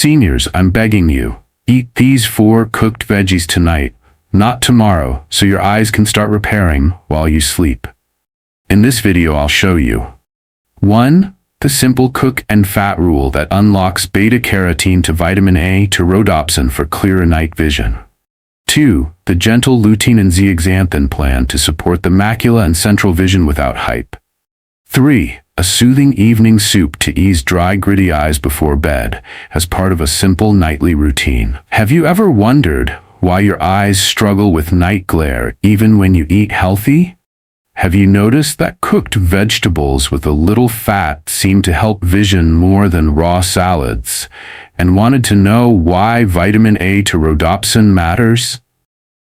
Seniors, I'm begging you, eat these 4 cooked veggies tonight, not tomorrow, so your eyes can start repairing while you sleep. In this video I'll show you 1. The simple cook and fat rule that unlocks beta-carotene to vitamin A to rhodopsin for clearer night vision. 2. The gentle lutein and zeaxanthin plan to support the macula and central vision without hype. 3. A soothing evening soup to ease dry, gritty eyes before bed as part of a simple nightly routine. Have you ever wondered why your eyes struggle with night glare even when you eat healthy? Have you noticed that cooked vegetables with a little fat seem to help vision more than raw salads, and wanted to know why vitamin A to rhodopsin matters?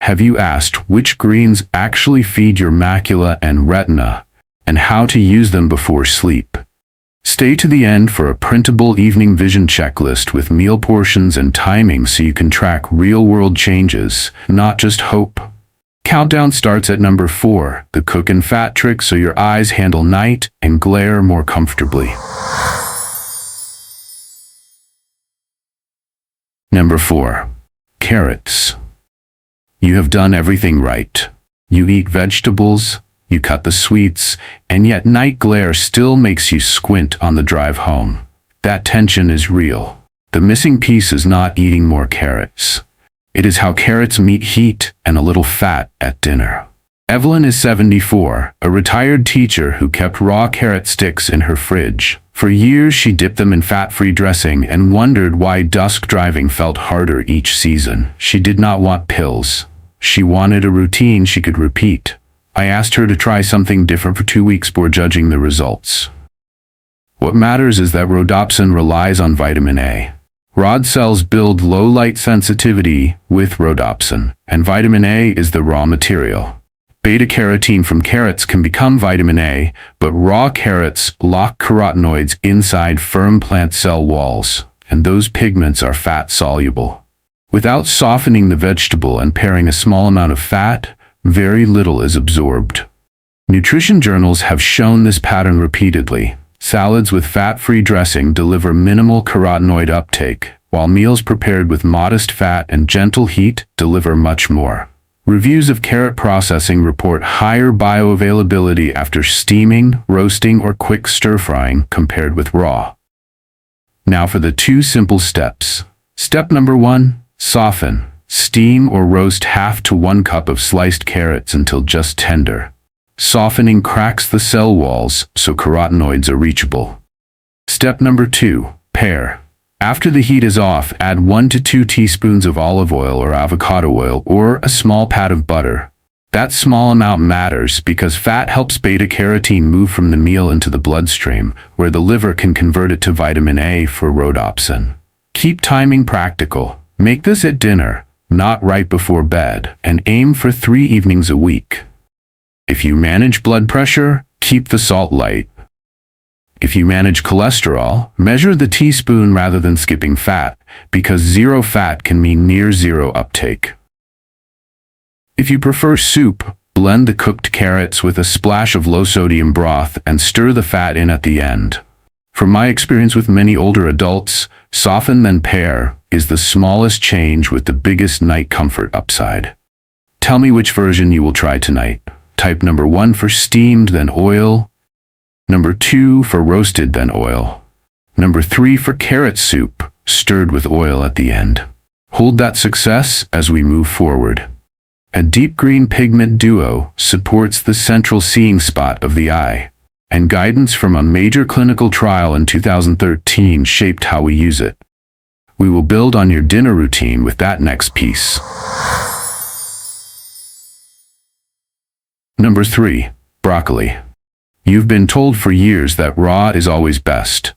Have you asked which greens actually feed your macula and retina, and how to use them before sleep? Stay to the end for a printable evening vision checklist with meal portions and timing so you can track real-world changes, not just hope. Countdown starts at number 4, the cook and fat trick so your eyes handle night and glare more comfortably. Number 4. Carrots. You have done everything right. You eat vegetables, you cut the sweets, and yet night glare still makes you squint on the drive home. That tension is real. The missing piece is not eating more carrots. It is how carrots meet heat and a little fat at dinner. Evelyn is 74, a retired teacher who kept raw carrot sticks in her fridge. For years she dipped them in fat-free dressing and wondered why dusk driving felt harder each season. She did not want pills. She wanted a routine she could repeat. I asked her to try something different for 2 weeks before judging the results. What matters is that rhodopsin relies on vitamin A. Rod cells build low light sensitivity with rhodopsin, and vitamin A is the raw material. Beta-carotene from carrots can become vitamin A, but raw carrots lock carotenoids inside firm plant cell walls, and those pigments are fat-soluble. Without softening the vegetable and pairing a small amount of fat, very little is absorbed. Nutrition journals have shown this pattern repeatedly. Salads with fat-free dressing deliver minimal carotenoid uptake, while meals prepared with modest fat and gentle heat deliver much more. Reviews of carrot processing report higher bioavailability after steaming, roasting, or quick stir-frying compared with raw. Now for the 2 simple steps. Step number 1, soften. Steam or roast half to 1 cup of sliced carrots until just tender. Softening cracks the cell walls so carotenoids are reachable. Step number 2, pair. After the heat is off, add 1 to 2 teaspoons of olive oil or avocado oil or a small pat of butter. That small amount matters because fat helps beta-carotene move from the meal into the bloodstream, where the liver can convert it to vitamin A for rhodopsin. Keep timing practical. Make this at dinner, not right before bed, and aim for 3 evenings a week. If you manage blood pressure, keep the salt light. If you manage cholesterol, measure the teaspoon rather than skipping fat, because 0 fat can mean near 0 uptake. If you prefer soup, blend the cooked carrots with a splash of low-sodium broth and stir the fat in at the end. From my experience with many older adults, soften then pair is the smallest change with the biggest night comfort upside. Tell me which version you will try tonight. Type number 1 for steamed, then oil. Number 2 for roasted, then oil. Number 3 for carrot soup, stirred with oil at the end. Hold that success as we move forward. A deep green pigment duo supports the central seeing spot of the eye, and guidance from a major clinical trial in 2013 shaped how we use it. We will build on your dinner routine with that next piece. Number 3, broccoli. You've been told for years that raw is always best.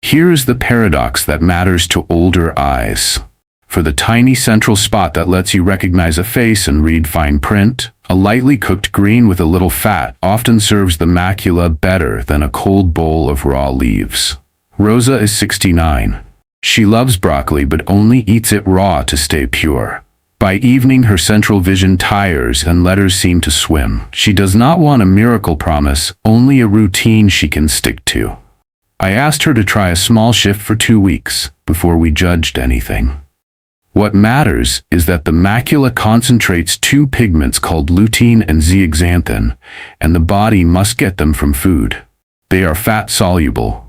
Here is the paradox that matters to older eyes. For the tiny central spot that lets you recognize a face and read fine print, a lightly cooked green with a little fat often serves the macula better than a cold bowl of raw leaves. Rosa is 69. She loves broccoli but only eats it raw to stay pure. By evening, her central vision tires and letters seem to swim. She does not want a miracle promise, only a routine she can stick to. I asked her to try a small shift for 2 weeks. before we judged anything. What matters is that the macula concentrates two pigments called lutein and zeaxanthin, and the body must get them from food. They are fat-soluble.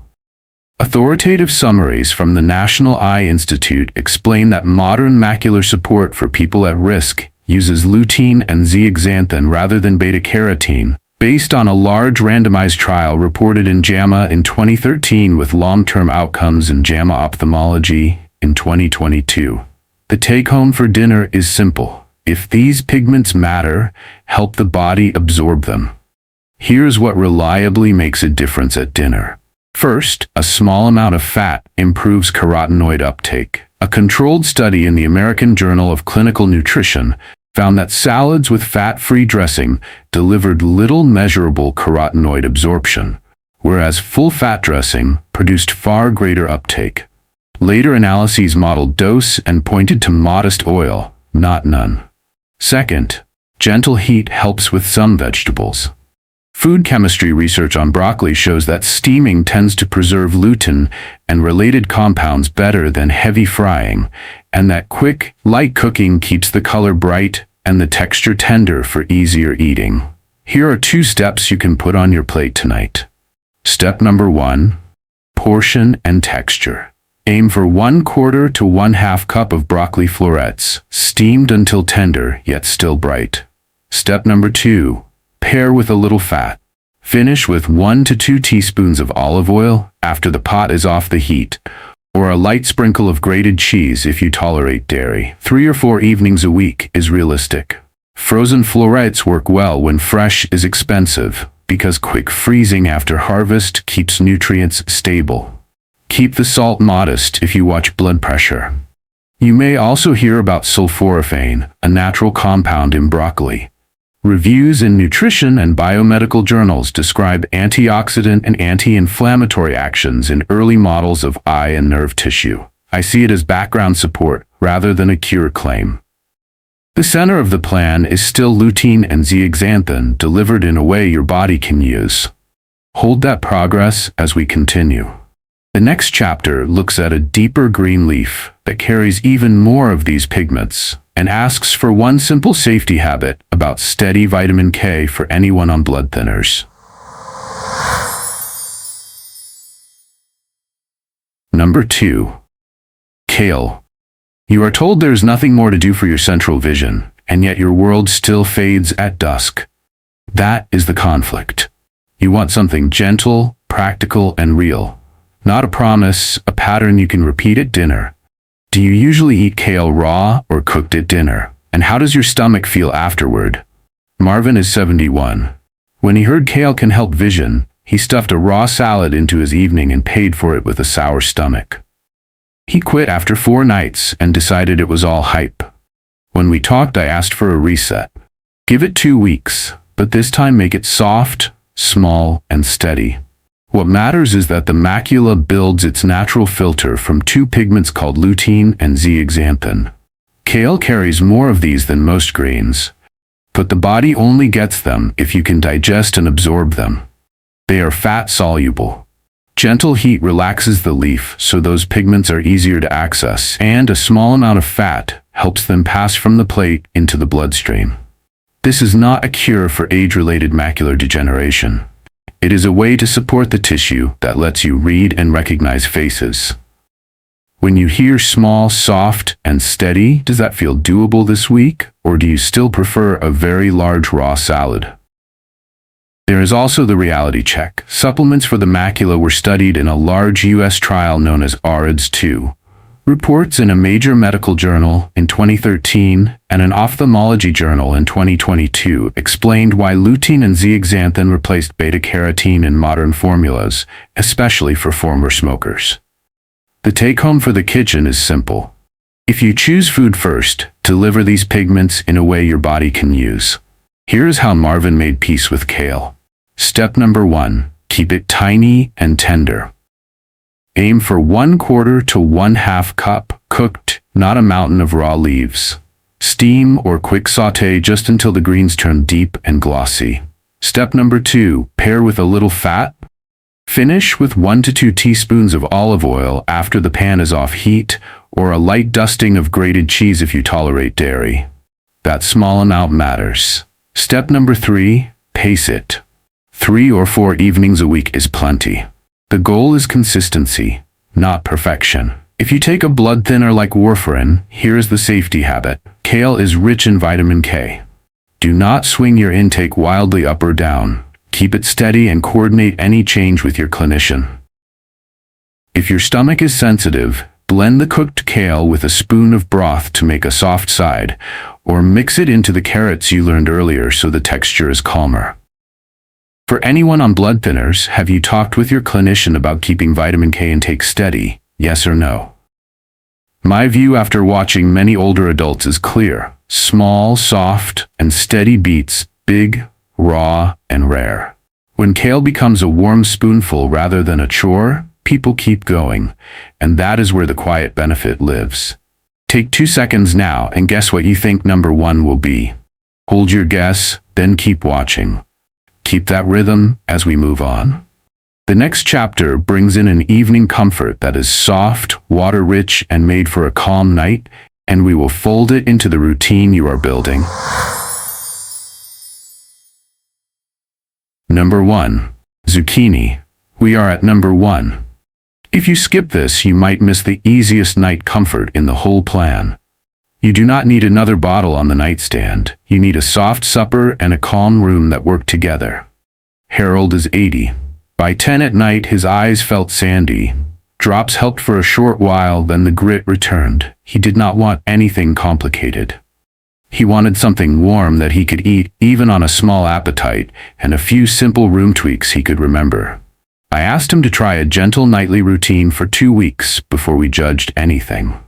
Authoritative summaries from the National Eye Institute explain that modern macular support for people at risk uses lutein and zeaxanthin rather than beta-carotene, based on a large randomized trial reported in JAMA in 2013 with long-term outcomes in JAMA Ophthalmology in 2022. The take-home for dinner is simple. If these pigments matter, help the body absorb them. Here's what reliably makes a difference at dinner. First, a small amount of fat improves carotenoid uptake. A controlled study in the American Journal of Clinical Nutrition found that salads with fat-free dressing delivered little measurable carotenoid absorption, whereas full-fat dressing produced far greater uptake. Later analyses modeled dose and pointed to modest oil, not none. Second, gentle heat helps with some vegetables. Food chemistry research on broccoli shows that steaming tends to preserve lutein and related compounds better than heavy frying, and that quick, light cooking keeps the color bright and the texture tender for easier eating. Here are 2 steps you can put on your plate tonight. Step number 1, portion and texture. Aim for 1/4 to 1/2 cup of broccoli florets, steamed until tender yet still bright. Step number 2, pair with a little fat. Finish with 1 to 2 teaspoons of olive oil after the pot is off the heat, or a light sprinkle of grated cheese if you tolerate dairy. 3 or 4 evenings a week is realistic. Frozen florets work well when fresh is expensive, because quick freezing after harvest keeps nutrients stable. Keep the salt modest if you watch blood pressure. You may also hear about sulforaphane, a natural compound in broccoli. Reviews in nutrition and biomedical journals describe antioxidant and anti-inflammatory actions in early models of eye and nerve tissue. I see it as background support rather than a cure claim. The center of the plan is still lutein and zeaxanthin delivered in a way your body can use. Hold that progress as we continue. The next chapter looks at a deeper green leaf that carries even more of these pigments and asks for one simple safety habit about steady vitamin K for anyone on blood thinners. Number 2. Kale. You are told there's nothing more to do for your central vision, and yet your world still fades at dusk. That is the conflict. You want something gentle, practical, and real. Not a promise, a pattern you can repeat at dinner. Do you usually eat kale raw or cooked at dinner? And how does your stomach feel afterward? Marvin is 71. When he heard kale can help vision, he stuffed a raw salad into his evening and paid for it with a sour stomach. He quit after 4 nights and decided it was all hype. When we talked, I asked for a reset. Give it 2 weeks, but this time make it soft, small, and steady. What matters is that the macula builds its natural filter from 2 pigments called lutein and zeaxanthin. Kale carries more of these than most greens, but the body only gets them if you can digest and absorb them. They are fat-soluble. Gentle heat relaxes the leaf so those pigments are easier to access, and a small amount of fat helps them pass from the plate into the bloodstream. This is not a cure for age-related macular degeneration. It is a way to support the tissue that lets you read and recognize faces. When you hear small, soft, and steady, does that feel doable this week, or do you still prefer a very large raw salad? There is also the reality check. Supplements for the macula were studied in a large U.S. trial known as AREDS-2. Reports in a major medical journal in 2013 and an ophthalmology journal in 2022 explained why lutein and zeaxanthin replaced beta-carotene in modern formulas, especially for former smokers. The take-home for the kitchen is simple. If you choose food first, deliver these pigments in a way your body can use. Here's how Marvin made peace with kale. Step number 1. Keep it tiny and tender. Aim for 1/4 to 1/2 cup cooked, not a mountain of raw leaves. Steam or quick saute just until the greens turn deep and glossy. Step number 2. Pair with a little fat. Finish with 1 to 2 teaspoons of olive oil after the pan is off heat, or a light dusting of grated cheese if you tolerate dairy. That small amount matters. Step number 3, pace it. 3 or 4 evenings a week is plenty. The goal is consistency, not perfection. If you take a blood thinner like warfarin, here is the safety habit. Kale is rich in vitamin K. Do not swing your intake wildly up or down. Keep it steady and coordinate any change with your clinician. If your stomach is sensitive, blend the cooked kale with a spoon of broth to make a soft side, or mix it into the carrots you learned earlier so the texture is calmer. For anyone on blood thinners, have you talked with your clinician about keeping vitamin K intake steady? Yes or no? My view after watching many older adults is clear. Small, soft, and steady beats big, raw, and rare. When kale becomes a warm spoonful rather than a chore, people keep going, and that is where the quiet benefit lives. Take 2 seconds now and guess what you think number 1 will be. Hold your guess, then keep watching. Keep that rhythm as we move on. The next chapter brings in an evening comfort that is soft, water-rich, and made for a calm night, and we will fold it into the routine you are building. Number 1. Zucchini. We are at number 1. If you skip this, you might miss the easiest night comfort in the whole plan. You do not need another bottle on the nightstand. You need a soft supper and a calm room that work together. Harold is 80. By 10 at night, his eyes felt sandy. Drops helped for a short while, then the grit returned. He did not want anything complicated. He wanted something warm that he could eat, even on a small appetite, and a few simple room tweaks he could remember. I asked him to try a gentle nightly routine for 2 weeks before we judged anything.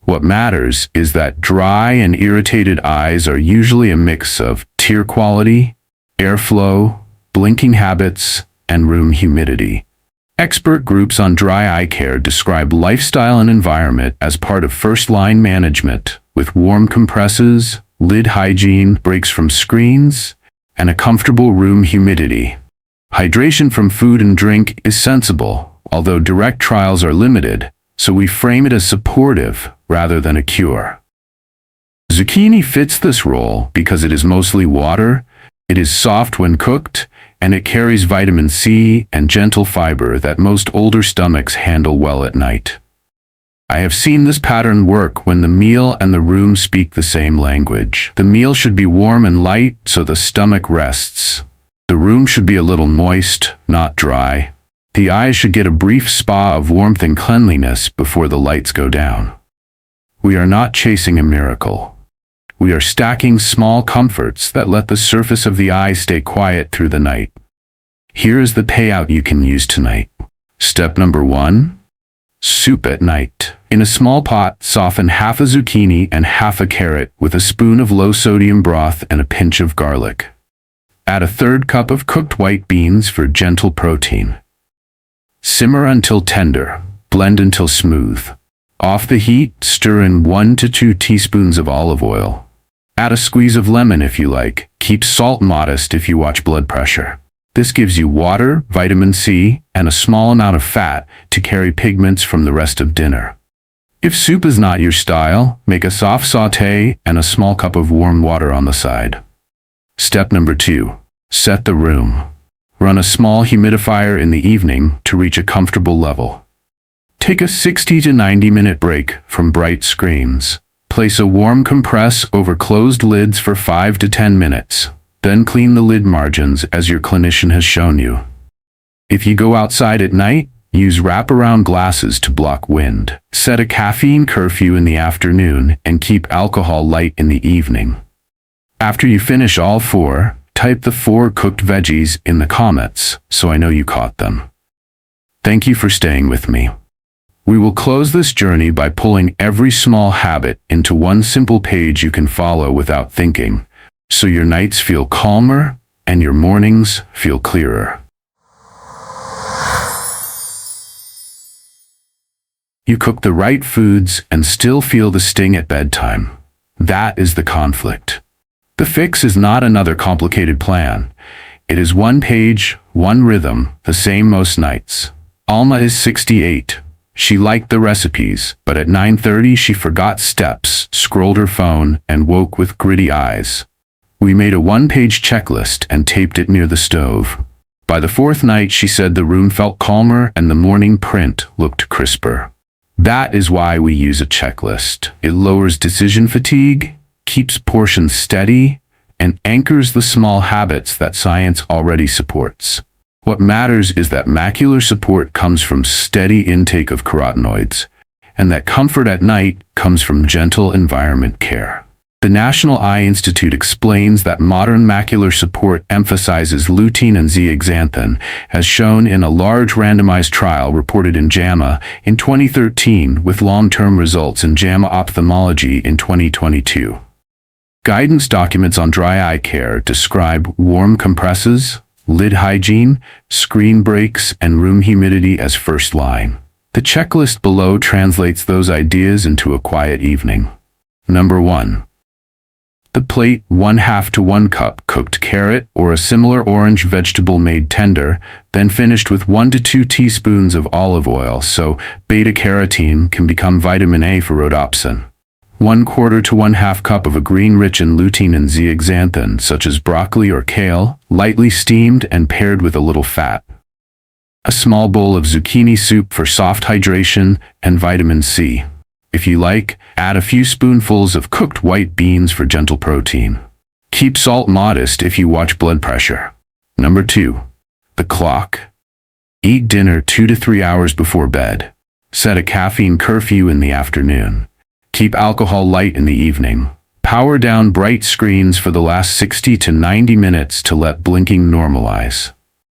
What matters is that dry and irritated eyes are usually a mix of tear quality, airflow, blinking habits, and room humidity. Expert groups on dry eye care describe lifestyle and environment as part of first-line management, with warm compresses, lid hygiene, breaks from screens, and a comfortable room humidity. Hydration from food and drink is sensible, although direct trials are limited, so we frame it as supportive rather than a cure. Zucchini fits this role because it is mostly water, it is soft when cooked, and it carries vitamin C and gentle fiber that most older stomachs handle well at night. I have seen this pattern work when the meal and the room speak the same language. The meal should be warm and light so the stomach rests. The room should be a little moist, not dry. The eyes should get a brief spa of warmth and cleanliness before the lights go down. We are not chasing a miracle. We are stacking small comforts that let the surface of the eye stay quiet through the night. Here is the payout you can use tonight. Step number 1. Soup at night. In a small pot, soften half a zucchini and half a carrot with a spoon of low-sodium broth and a pinch of garlic. Add a 1/3 cup of cooked white beans for gentle protein. Simmer until tender. Blend until smooth. Off the heat, stir in 1 to 2 teaspoons of olive oil. Add a squeeze of lemon if you like. Keep salt modest if you watch blood pressure. This gives you water, vitamin C, and a small amount of fat to carry pigments from the rest of dinner. If soup is not your style, make a soft sauté and a small cup of warm water on the side. Step number 2. Set the room. Run a small humidifier in the evening to reach a comfortable level. Take a 60 to 90-minute break from bright screens. Place a warm compress over closed lids for 5 to 10 minutes. Then clean the lid margins as your clinician has shown you. If you go outside at night, use wraparound glasses to block wind. Set a caffeine curfew in the afternoon and keep alcohol light in the evening. After you finish all 4, type the 4 cooked veggies in the comments so I know you caught them. Thank you for staying with me. We will close this journey by pulling every small habit into one simple page you can follow without thinking, so your nights feel calmer and your mornings feel clearer. You cook the right foods and still feel the sting at bedtime. That is the conflict. The fix is not another complicated plan. It is 1 page, 1 rhythm, the same most nights. Alma is 68. She liked the recipes, but at 9:30 she forgot steps, scrolled her phone, and woke with gritty eyes. We made a 1-page checklist and taped it near the stove. By the 4th night, she said the room felt calmer and the morning print looked crisper. That is why we use a checklist. It lowers decision fatigue, keeps portions steady, and anchors the small habits that science already supports. What matters is that macular support comes from steady intake of carotenoids, and that comfort at night comes from gentle environment care. The National Eye Institute explains that modern macular support emphasizes lutein and zeaxanthin, as shown in a large randomized trial reported in JAMA in 2013 with long-term results in JAMA Ophthalmology in 2022. Guidance documents on dry eye care describe warm compresses, lid hygiene, screen breaks, and room humidity as first line. The checklist below translates those ideas into a quiet evening. Number 1. The plate, 1/2 to 1 cup cooked carrot or a similar orange vegetable made tender, then finished with 1 to 2 teaspoons of olive oil so beta-carotene can become vitamin A for rhodopsin. 1/4 to 1/2 cup of a green rich in lutein and zeaxanthin, such as broccoli or kale, lightly steamed and paired with a little fat. A small bowl of zucchini soup for soft hydration and vitamin C. If you like, add a few spoonfuls of cooked white beans for gentle protein. Keep salt modest if you watch blood pressure. Number 2. The clock. Eat dinner 2 to 3 hours before bed. Set a caffeine curfew in the afternoon. Keep alcohol light in the evening. Power down bright screens for the last 60 to 90 minutes to let blinking normalize.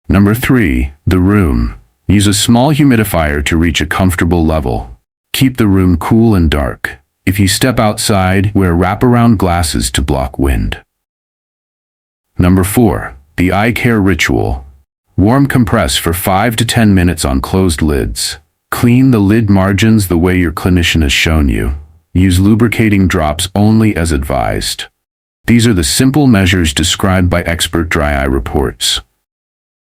Number 3. The room. Use a small humidifier to reach a comfortable level. Keep the room cool and dark. If you step outside, wear wraparound glasses to block wind. Number 4. The eye care ritual. Warm compress for 5 to 10 minutes on closed lids. Clean the lid margins the way your clinician has shown you. Use lubricating drops only as advised. These are the simple measures described by expert dry eye reports.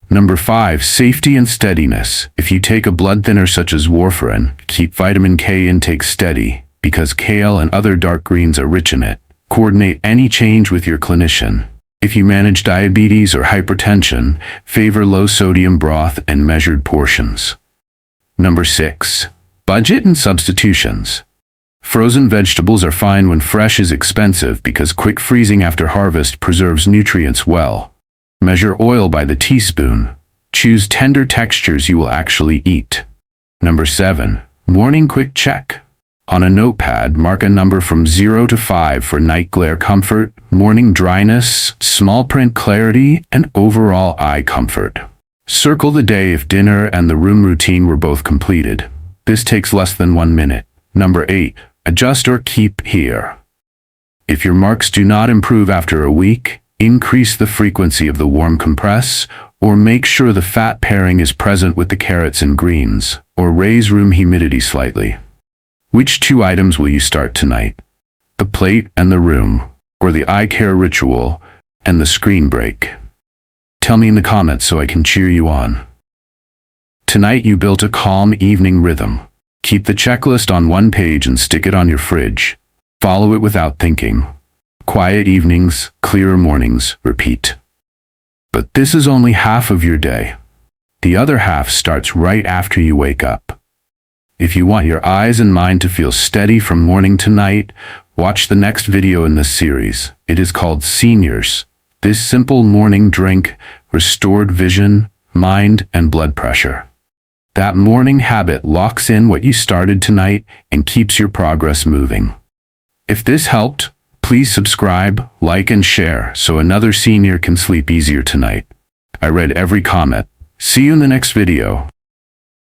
Number 5. Safety and steadiness. If you take a blood thinner such as warfarin, keep vitamin K intake steady, because kale and other dark greens are rich in it. Coordinate any change with your clinician. If you manage diabetes or hypertension, favor low-sodium broth and measured portions. Number 6. Budget and substitutions. Frozen vegetables are fine when fresh is expensive because quick freezing after harvest preserves nutrients well. Measure oil by the teaspoon. Choose tender textures you will actually eat. Number 7. Morning quick check. On a notepad, mark a number from 0 to 5 for night glare comfort, morning dryness, small print clarity, and overall eye comfort. Circle the day if dinner and the room routine were both completed. This takes less than 1 minute. Number 8. Adjust or keep here. If your marks do not improve after a week, increase the frequency of the warm compress, or make sure the fat pairing is present with the carrots and greens, or raise room humidity slightly. Which 2 items will you start tonight? The plate and the room, or the eye care ritual and the screen break? Tell me in the comments so I can cheer you on. Tonight you built a calm evening rhythm. Keep the checklist on 1 page and stick it on your fridge. Follow it without thinking. Quiet evenings, clearer mornings, repeat. But this is only half of your day. The other half starts right after you wake up. If you want your eyes and mind to feel steady from morning to night, watch the next video in this series. It is called Seniors. This simple morning drink restored vision, mind, and blood pressure. That morning habit locks in what you started tonight and keeps your progress moving. If this helped, please subscribe, like, and share so another senior can sleep easier tonight. I read every comment. See you in the next video.